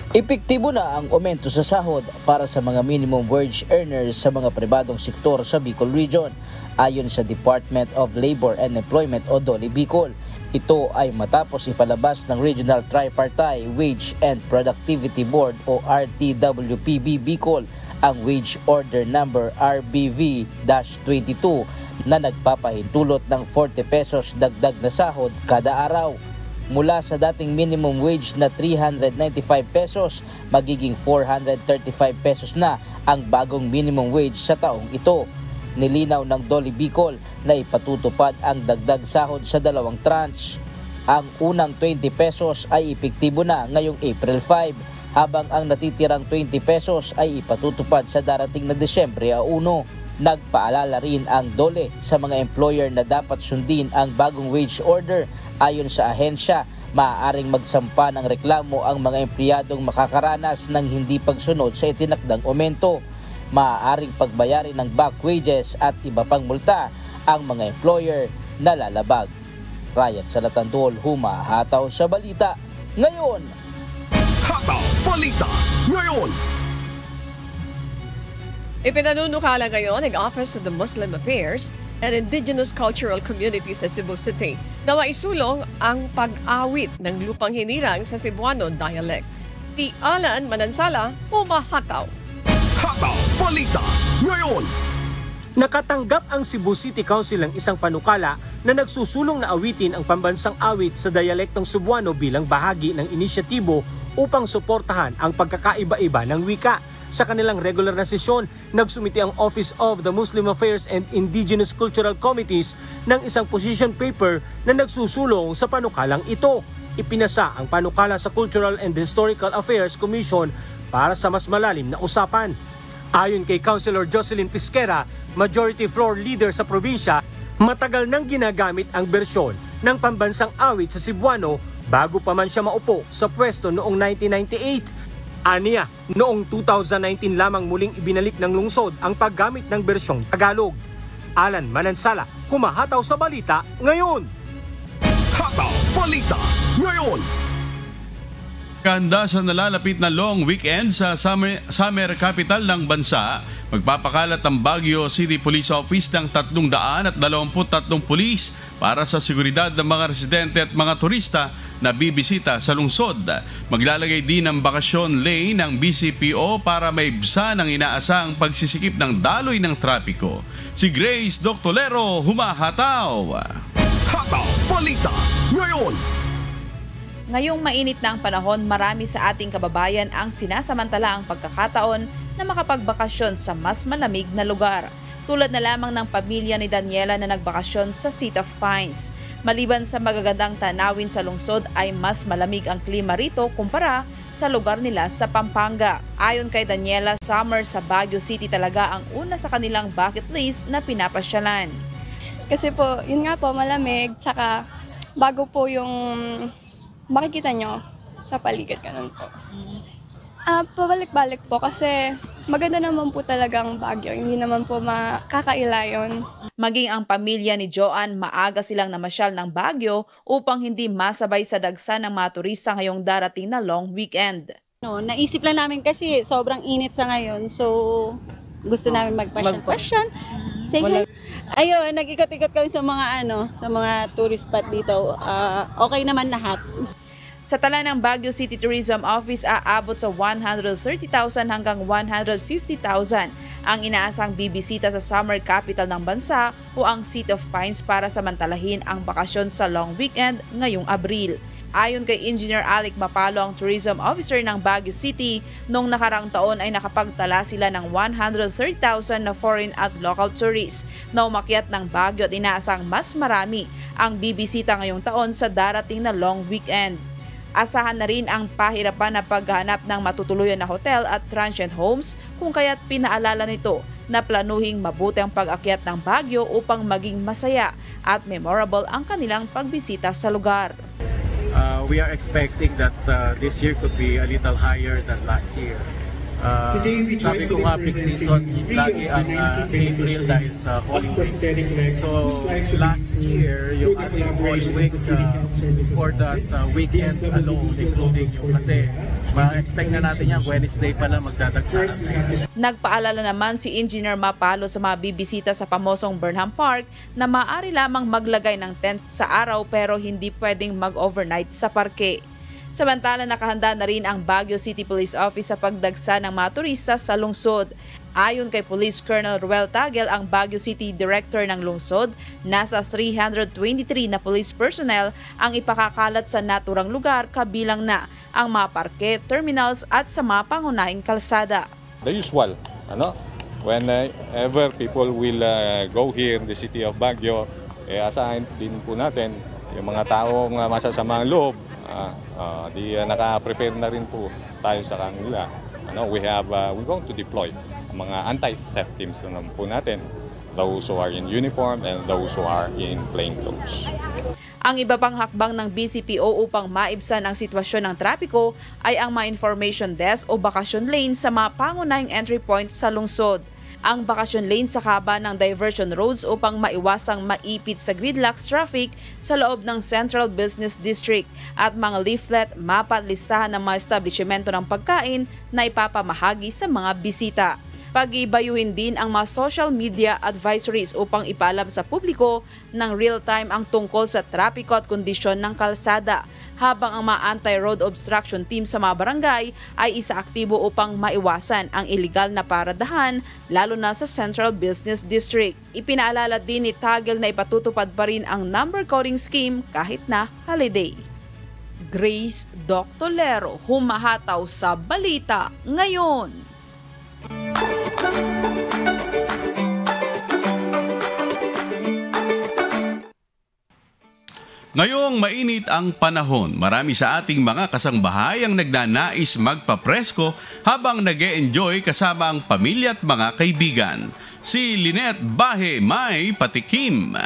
N: Epektibo na ang aumento sa sahod para sa mga minimum wage earners sa mga pribadong sektor sa Bicol Region. Ayon sa Department of Labor and Employment o DOLE Bicol, ito ay matapos ipalabas ng Regional Tripartite Wage and Productivity Board o RTWPB Bicol ang Wage Order Number RBV-22 na nagpapahintulot ng 40 pesos dagdag na sahod kada araw. Mula sa dating minimum wage na 395 pesos, magiging 435 pesos na ang bagong minimum wage sa taong ito. Nilinaw ng DOLE Bicol na ipatutupad ang dagdag sahod sa dalawang tranche. Ang unang 20 pesos ay epektibo na ngayong April 5, habang ang natitirang 20 pesos ay ipatutupad sa darating na Desyembre 1. Nagpaalala rin ang DOLE sa mga employer na dapat sundin ang bagong wage order. Ayon sa ahensya, maaaring magsampa ng reklamo ang mga empleyadong makakaranas ng hindi pagsunod sa itinakdang aumento. Maaaring pagbayarin ng back wages at iba pang multa ang mga employer na lalabag. Ryan Salatandol, humahataw sa balita ngayon.
A: Hataw Balita ngayon.
B: Ipinanunukala ngayon ng Office of the Muslim Affairs and Indigenous Cultural Communities sa Cebu City na maisulong ang pag-awit ng lupang hinirang sa Cebuano dialect. Si Alan Manansala, humahataw.
A: Hataw Balita ngayon.
O: Nakatanggap ang Cebu City Council ng isang panukala na nagsusulong na awitin ang pambansang awit sa dialektong Cebuano bilang bahagi ng inisyatibo upang suportahan ang pagkakaiba-iba ng wika. Sa kanilang regular na sesyon, nagsumiti ang Office of the Muslim Affairs and Indigenous Cultural Committees ng isang position paper na nagsusulong sa panukalang ito. Ipinasa ang panukala sa Cultural and Historical Affairs Commission para sa mas malalim na usapan. Ayon kay Councilor Jocelyn Pisquera, majority floor leader sa probinsya, matagal nang ginagamit ang bersyon ng pambansang awit sa Cebuano bago pa man siya maupo sa pwesto noong 1998. Aniya, noong 2019 lamang muling ibinalik ng lungsod ang paggamit ng bersyong Tagalog. Alan Manansala, humahataw sa balita ngayon.
A: Hataw Balita ngayon.
C: Handa sa nalalapit na long weekend sa summer capital ng bansa, magpapakalat ang Baguio City Police Office ng 323 pulis para sa seguridad ng mga residente at mga turista na bibisita sa lungsod. Maglalagay din ng bakasyon lane ng BCPO para maibsa ng inaasahang pagsisikip ng daloy ng trapiko. Si Grace Doctolero, humahataw.
A: Hataw Balita ngayon.
P: Ngayong mainit na ang panahon, marami sa ating kababayan ang sinasamantala ang pagkakataon na makapagbakasyon sa mas malamig na lugar. Tulad na lamang ng pamilya ni Daniela na nagbakasyon sa Seat of Pines. Maliban sa magagandang tanawin sa lungsod ay mas malamig ang klima rito kumpara sa lugar nila sa Pampanga. Ayon kay Daniela, summer sa Baguio City talaga ang una sa kanilang bucket list na pinapasyalan.
Q: Kasi po, yun nga po, malamig, tsaka bago po yung makikita nyo sa paligid, ganun po. Pabalik-balik po kasi maganda naman po talagang Baguio, hindi naman po makakaila yun.
P: Maging ang pamilya ni Joanne, maaga silang namasyal ng Baguio upang hindi masabay sa dagsa ng mga turista ngayong darating na long weekend.
R: Naisip lang namin kasi sobrang init sa ngayon, so gusto namin magpasyan. Sige. Ayun, nag-ikot-ikot kami sa mga sa mga tourist spot dito. Okay naman lahat.
P: Sa tala ng Baguio City Tourism Office, aabot sa 130,000 hanggang 150,000 ang inaasang bibisita sa summer capital ng bansa o ang Seat of Pines para samantalahin ang bakasyon sa long weekend ngayong Abril. Ayon kay Engineer Alec Mapalo, ang Tourism Officer ng Baguio City, noong nakarang taon ay nakapagtala sila ng 130,000 na foreign at local tourists na umakyat ng Baguio at inaasang mas marami ang bibisita ngayong taon sa darating na long weekend. Asahan na rin ang pahirapan na paghanap ng matutuluyan na hotel at transient homes kung kaya't pinaalala nito na planuhing mabuti ang pag-akyat ng Baguio upang maging masaya at memorable ang kanilang pagbisita sa lugar.
S: We are expecting that this year could be a little higher than last year. Sabi ko nga, peak season, lagi ang April dahil sa holiday. So last year, yung ating Holy Week for that weekend alone, including yung kasi ma-expect na natin yan, Wednesday pa lang magdadagsa.
P: Nagpaalala naman si Engineer Mapalo sa mga bibisita sa pamosong Burnham Park na maaari lamang maglagay ng tent sa araw pero hindi pwedeng mag-overnight sa parke. Samantala, nakahanda na rin ang Baguio City Police Office sa pagdagsa ng mga turista sa lungsod. Ayon kay Police Colonel Ruel Tagel, ang Baguio City Director ng lungsod, nasa 323 na police personnel ang ipakakalat sa naturang lugar kabilang na ang mga parke, terminals at sa mga pangunahing kalsada.
T: The usual, whenever people will go here in the city of Baguio, asahin din po natin yung mga taong masasamang loob. Naka-prepare na rin po tayo sa kanila. We're going to deploy mga anti-theft teams na po natin, those who are in uniform and those who are in plain clothes.
P: Ang iba pang hakbang ng BCPO upang maibsan ang sitwasyon ng trapiko ay ang mga information desk o bakasyon lane sa mga pangunahing entry points sa lungsod. Ang bakasyon lane sa haba ng diversion roads upang maiwasang maipit sa gridlock traffic sa loob ng Central Business District at mga leaflet, mapa at listahan ng mga establishmento ng pagkain na ipapamahagi sa mga bisita. Pag-ibayuhin din ang mga social media advisories upang ipaalam sa publiko ng real-time ang tungkol sa trapiko at kondisyon ng kalsada, habang ang mga anti-road obstruction team sa mga barangay ay isaaktibo upang maiwasan ang iligal na paradahan, lalo na sa Central Business District. Ipinaalala din ni Tagel na ipatutupad pa rin ang number coding scheme kahit na holiday. Grace Doctolero, humahataw sa balita ngayon.
C: Ngayong mainit ang panahon, marami sa ating mga kasangbahay ang nagnanais magpapresko habang nag-e-enjoy kasama ang pamilya at mga kaibigan. Si Lynette Bahe may patikim.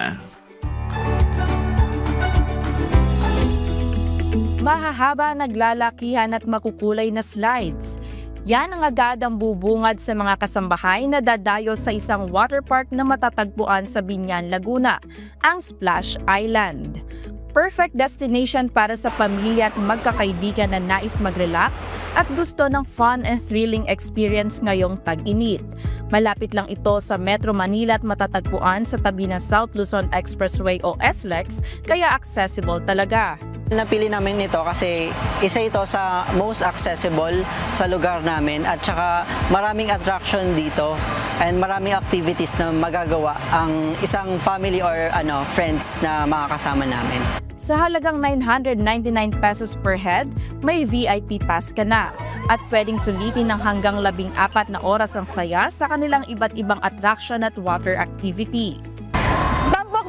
U: Mahahaba, naglalakihan at makukulay na slides. Yan ang agad ang bubungad sa mga kasambahay na dadayo sa isang waterpark na matatagpuan sa Biñan, Laguna, ang Splash Island. Perfect destination para sa pamilya at magkakaibigan na nais mag-relax at gusto ng fun and thrilling experience ngayong tag-init. Malapit lang ito sa Metro Manila at matatagpuan sa tabi ng South Luzon Expressway o SLEX, kaya accessible talaga.
V: Napili namin ito kasi isa ito sa most accessible sa lugar namin at saka maraming attraction dito and maraming activities na magagawa ang isang family or friends na makakasama namin.
U: Sa halagang 999 pesos per head, may VIP pass ka na at pwedeng sulitin ng hanggang 14 na oras ang saya sa kanilang iba't ibang attraction at water activity.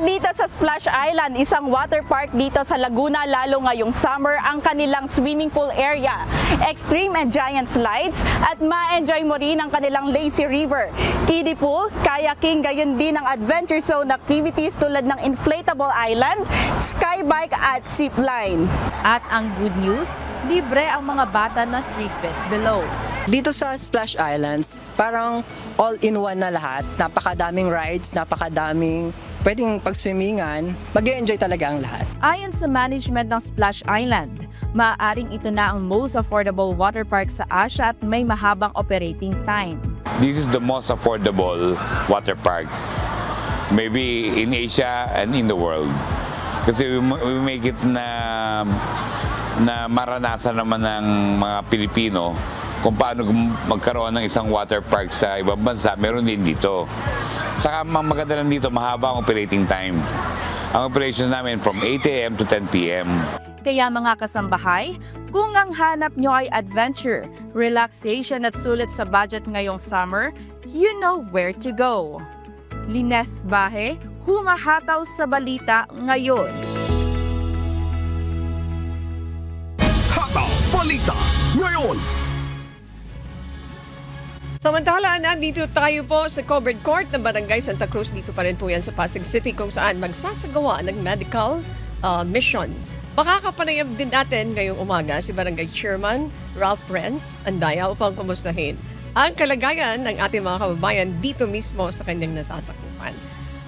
W: Dito sa Splash Island, isang water park dito sa Laguna, lalo ngayong summer, ang kanilang swimming pool area, extreme and giant slides, at ma-enjoy mo rin ang kanilang lazy river, kiddie pool, kayaking, gayon din ang adventure zone activities tulad ng inflatable island, skybike at zipline.
U: At ang good news, libre ang mga bata na 3 feet below.
X: Dito sa Splash Islands, parang all-in-one na lahat, napakadaming rides, napakadaming pwedeng pag-swimmingan, mag-e-enjoy talaga ang lahat.
U: Ayon sa management ng Splash Island, maaaring ito na ang most affordable water park sa Asia at may mahabang operating time.
Y: This is the most affordable water park, maybe in Asia and in the world. Kasi we make it na maranasan naman ng mga Pilipino kung paano magkaroon ng isang water park sa ibang bansa, meron din dito. Saka maganda lang dito, mahaba ang operating time. Ang operation namin from 8 a.m. to 10 p.m.
U: Kaya mga kasambahay, kung ang hanap nyo ay adventure, relaxation at sulit sa budget ngayong summer, you know where to go. Lynette Bahe, humahataw sa balita ngayon.
A: Hataw Balita ngayon.
B: Samantala, nandito tayo po sa covered court ng Barangay Santa Cruz. Dito pa rin po yan sa Pasig City kung saan magsasagawa ng medical mission. Makakapanayam din natin ngayong umaga si Barangay Chairman Ralph Renz Andaya upang kumustahin ang kalagayan ng ating mga kababayan dito mismo sa kanyang nasasakupan.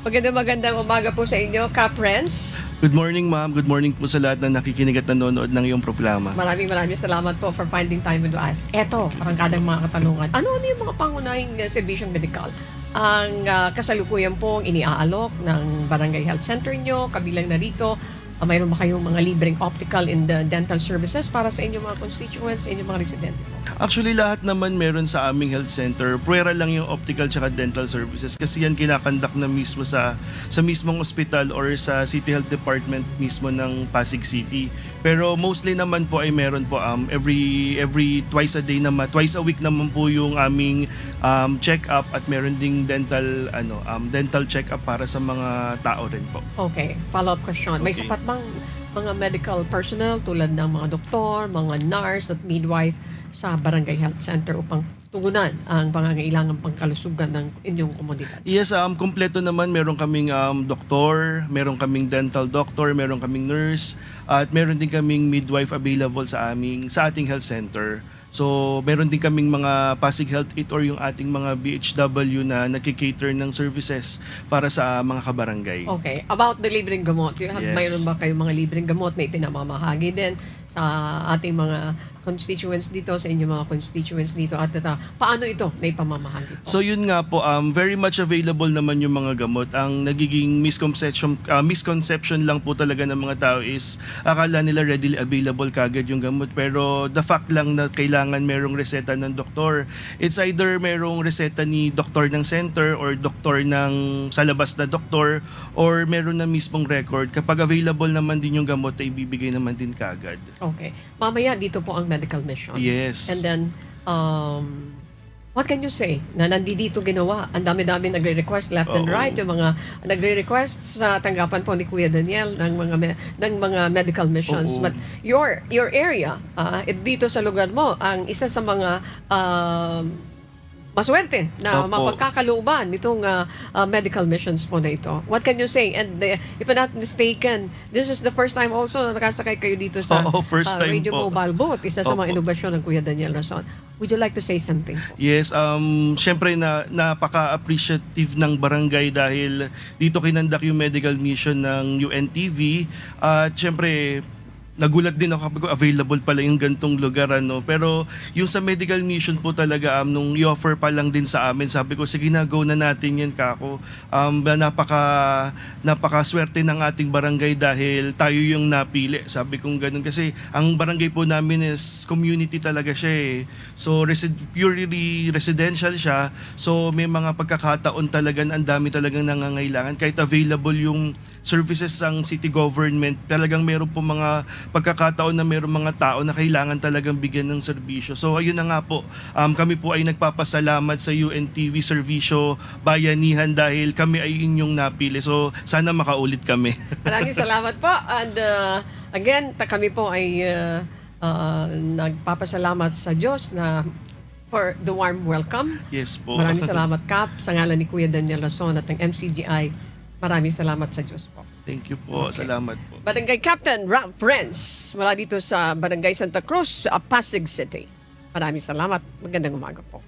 B: Magandang umaga po sa inyo, Cap Renz.
D: Good morning, ma'am. Good morning po sa lahat na nakikinig at nanonood ng iyong programa.
B: Maraming salamat po for finding time with us. Eto, parangkadang mga katanungan. Ano yung mga pangunahing serbisyong medikal ang kasalukuyan pong iniaalok ng Barangay Health Center nyo? Kabilang na rito, mayroon ba kayong mga libreng optical and dental services para sa inyong mga constituents, inyong mga residente?
D: Actually, lahat naman meron sa aming health center. Pwera lang yung optical tsaka dental services kasi yan kinakandak na mismo sa mismong ospital or sa City Health Department mismo ng Pasig City. Pero mostly naman po ay meron po every twice a week naman po yung aming check-up at meron ding dental check-up para sa mga tao rin po.
B: Okay, follow-up question. May sapat bang mga medical personnel tulad ng mga doktor, mga nurse at midwife sa Barangay Health Center upang tugunan ang pangangailangan pangkalusugan ng inyong komunidad?
D: Yes, kompleto naman. Meron kaming doktor, meron kaming dental doctor, meron kaming nurse, at meron din kaming midwife available sa ating health center. So, meron din kaming mga Pasig Health It or yung ating mga BHW na nagki-cater ng services para sa mga kabarangay.
B: Okay. About the libreng gamot, mayroon ba kayong mga libreng gamot na ipinamamahagi din sa ating mga constituents dito, sa inyong mga constituents dito, at paano ito na ipamamahagi po?
D: So yun nga po, very much available naman yung mga gamot. Ang nagiging misconception lang po talaga ng mga tao is akala nila readily available kagad yung gamot, pero the fact lang na kailangan merong reseta ng doktor. It's either merong reseta ni doktor ng center or doktor ng sa labas na doktor, or meron na mismong record. Kapag available naman din yung gamot, ay ibibigay naman din kagad.
B: Okay. Mamaya dito po ang medical mission.
D: Yes.
B: And then, what can you say na nandito ginawa? Ang dami-dami nagre-request left and right. Yung mga nagre-request sa tanggapan po ni Kuya Daniel ng mga medical missions. But your area, dito sa lugar mo, ang isa sa mga maswerte na mapagkakalooban nitong medical missions po na ito. What can you say? And if I'm not mistaken, this is the first time also na nakasakay kayo dito sa Radio Mobile Booth. Isa sa mga inobasyon ng Kuya Daniel Rason. Would you like to say something?
D: Yes, syempre napaka-appreciative ng barangay dahil dito kinandak yung medical mission ng UNTV. At syempre, nagulat din ako kapag available pala yung gantong lugar, pero yung sa medical mission po talaga nung i-offer pa lang din sa amin, sabi ko sige na, go na natin yan, kako. Napaka-swerte ng ating barangay dahil tayo yung napili, sabi kong ganun, kasi ang barangay po namin is community talaga siya so purely residential siya, so may mga pagkakataon talaga ang dami talagang nangangailangan, kahit available yung services ng city government, talagang meron po mga pagkakataon na mayroong mga tao na kailangan talagang bigyan ng serbisyo. So ayun na nga po, kami po ay nagpapasalamat sa UNTV Serbisyo Bayanihan dahil kami ay inyong napili. So sana makaulit kami.
B: Maraming salamat po. And again, kami po ay nagpapasalamat sa Diyos na for the warm welcome.
D: Yes po.
B: Maraming salamat, Kap, sa ngalan ni Kuya Daniel Rason at ng MCGI. Maraming salamat sa Diyos po.
D: Thank you po. Okay. Salamat po.
B: Barangay Captain Ralph Renz, mula dito sa Barangay Santa Cruz, Pasig City. Maraming salamat. Magandang umaga po.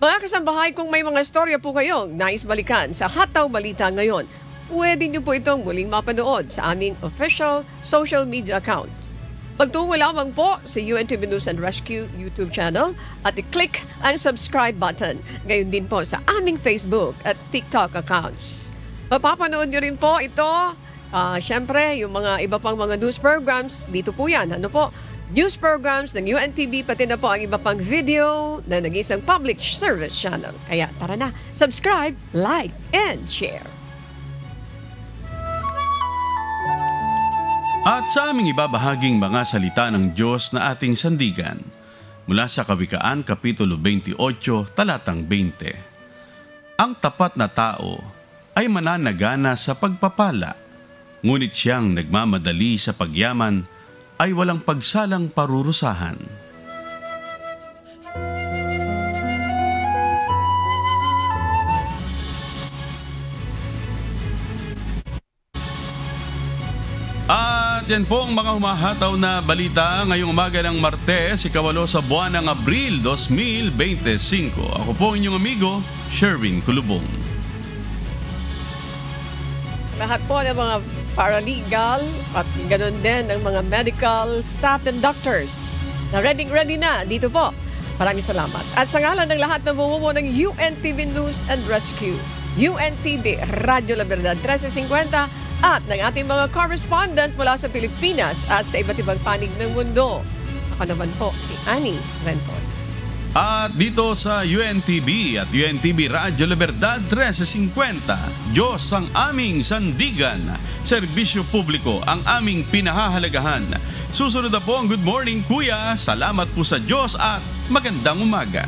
B: Mga kasambahay, kung may mga storya po kayong nais balikan sa Hataw Balita ngayon, pwede niyo po itong muling mapanood sa aming official social media account. Magtungo lamang po sa UNTV News and Rescue YouTube channel at i-click ang subscribe button. Gayon din po sa aming Facebook at TikTok accounts. Mapapanood nyo rin po ito. Siyempre, yung mga iba pang mga news programs, dito po yan. News programs ng UNTV, pati na po ang iba pang video na nag-isang public service channel. Kaya tara na, subscribe, like, and share.
C: At sa aming ibabahaging mga salita ng Diyos na ating sandigan, mula sa Kawikaan, Kapitulo 28, Talatang 20. Ang tapat na tao ay mananagana sa pagpapala, ngunit siyang nagmamadali sa pagyaman ay walang pagsalang parurusahan. At yan po ang mga humahataw na balita ngayong umaga ng Martes, ikawalo sa buwan ng Abril 2025. Ako po inyong amigo, Sherwin Kulubong.
B: Lahat po ng mga paralegal at ganoon din ang mga medical staff and doctors na ready na dito po. Maraming salamat. At sa ngalan ng lahat ng bumubuo ng UNTV News and Rescue, UNTV Radyo La Verdad 1350 at ng ating mga correspondent mula sa Pilipinas at sa iba't ibang panig ng mundo. Ako naman po si Annie Renton.
C: At dito sa UNTV at UNTV Radyo La Verdad 1350, Diyos ang aming sandigan, serbisyo publiko ang aming pinahahalagahan. Susunod na po ang Good Morning Kuya. Salamat po sa Diyos at magandang umaga.